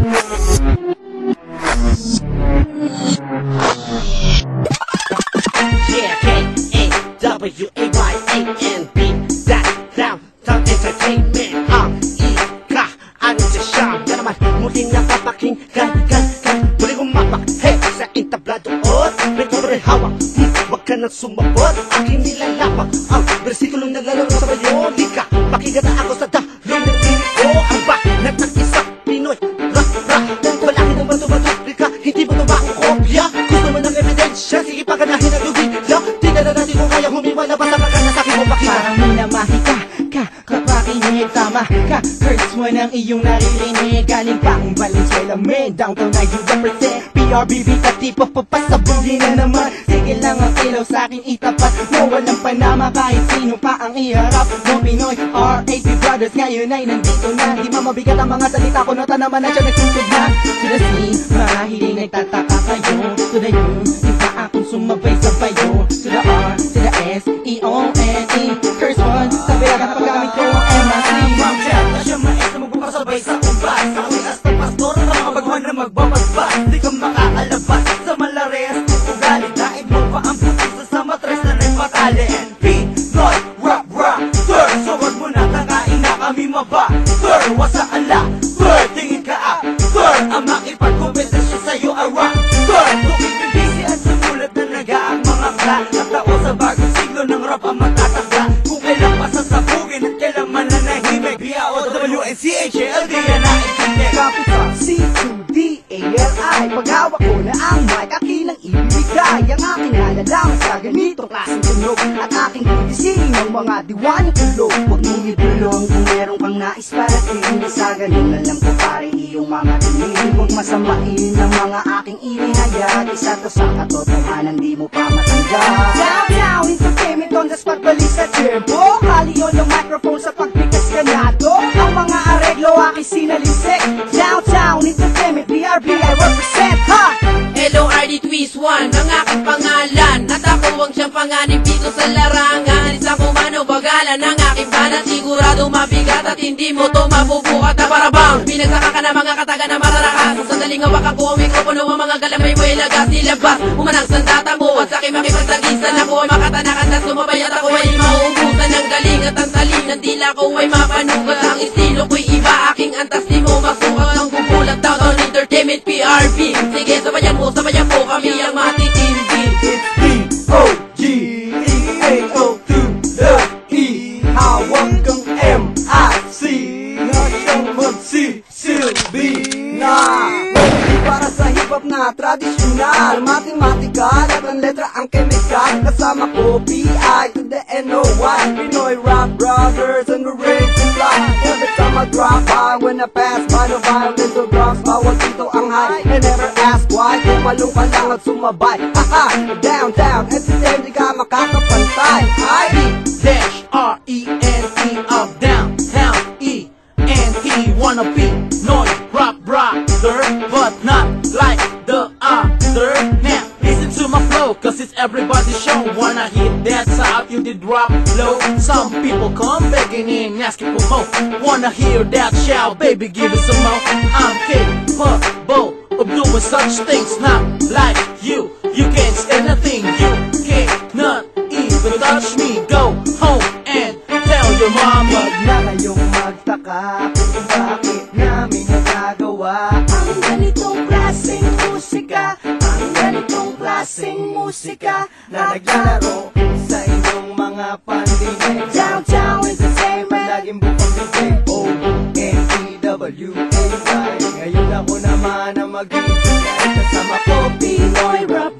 Yeah, K-A-W-A-Y-A-N-B. That's Downtown Entertainment. Ika, ano siya siyam? Yan naman, muling napapakinggan. Muli kumapak, hey, sa entablado at may kobre hawak. Huwag ka nang sumabot, aking nilalapak. Ang versikulong naglalaro sa bayo. Lika, pakinggan na ako sa dahil ng pinig ko. Ang baknat ng isang Pinoy. Palaki ng bato-bato-Lika, hindi mo ito makukopya. Gusto mo ng ebidensya, sige paganahin ang lubidya. Tingnan na natin kung kaya humiwala. Basta magkana sa akin mo pakita. Parang minamahi ka kapakinig, tama ka. Curse mo ng iyong naririnig. Galing pang Valenzuela, man. Downtown 90%. PRBB ka tipo papasabugin na naman. Sige lang ang ilaw sa akin itapat mo. Walang panama kahit sino pa ang iharap mo. Pinoy R.A.P. Brothers ngayon ay nandito na. Di mabigat ang mga salita ko. Nota naman na siya nagsusod na. To the C, mahiling nagtataka kayo. To the U, iba akong sumabay sa bayo. To the R, to the S, E-O-N-E. Curse one, sabi agad na paggamit ko ang M.A.C. Ma'am Jack, na siya maestro magpapasabay sa umbas. Ako'y hasta pastor na mga bagwan na magbabasbas. Di ka makaalabas sa malares. Ugali, daig mo pa ang putis sa matres na nagpatali. Pinoy, rap, sir. So wag mo na tangain na kami maba. Sir, wasa ala, sir, tingin ka up. Sir, ang makipagkompensasyon sa'yo ay rock. Sir, tukipibisi at sumulat na nagaang mga kla. At tao sa bagong siglo ng rap ang matatakla. Kung kailang pasasabugin at kailang mananahimik. B-A-O-W-N-C-H-A-L-D yan na ikinig. Kapit sa C2D-A-L-I. Paghawak ko na ang mic, akin ang ibibigay. Ang aking nalalaman sa ganitong klaseng tunog. At aking gigising ng mga diwanyang tulog. Huwag mong ibulong kung meron kang nais para tingin. Sa ganun alam ko pare iyong mga tinig. Huwag masamain ang mga aking inihayag. Isa to sa katotohanan di mo pa matanggap. Downtown Entertainment on the spot, balik sa turbo. Haliyon ng microphone sa pagpikas ganado. Ang mga areglo aking sinalisik. Downtown Entertainment, BRB I represent, ha! LORD Twist 1 ang aking pangalan. At ako ang siyang panganib dito sa larangan. Isang kumano bagalan ng aking banat. Sigurado mabigat at hindi mo to mabubukat na parabang pinagsaka ka na mga kataga na mararakas. Kung sandaling hawak ako ang mikropono, ang mga galamay mo ilagas nilabas. Umanang sandata mo at sa'kin makipagtagisan. Ako ay makatanakan at sumabay at ako ay mauubusan ng galing at ang taling ng dila ko ay mapanugat. Ang estilo ko'y iba, aking antas di mo masukat. Ang gugulat Downtown Entertainment PRB. Sige sabayan mo kami ang matitindi. It's D-O-G-E-A-O to the E. Hawak kang M-I-C na siyang magsisilbi na Para sa hip-hop na tradisyonal, matematikal at ang letra ang chemical. Kasama ko B-I to the N-O-Y, Pinoy Rap Brothers and we're ready to fly. Every time I drop by, when I pass by, no violence or drums, bawal dito ang high. And never ask why, tumalong ka lang at sumabay. Haha, downtown, entertain, di ka makakapantay. I-D-R-E-N-T of downtown E-N-T wanna be Pinoy rap brother, but not like the other. Now listen to my flow, cause it's everybody's show. Wanna hit that top, you did drop low. Some people come begging in, asking for more. Wanna hear that shout, baby give it some more. I'm capable of doing such things, not like you. You can't stand nothing, you cannot even touch me. Go home and tell your mama. Wag na kayong magtaka kung bakit namin nagagawa ang ganitong klaseng musika. Ang ganitong klaseng musika na naglalaro sa inyong mga pandinig. Downtown Entertainment, laging bukang bibig. O-N-E-W-A-Y. Ngayon ako naman ang mag-ibigay. Kasama ko Pinoy Rap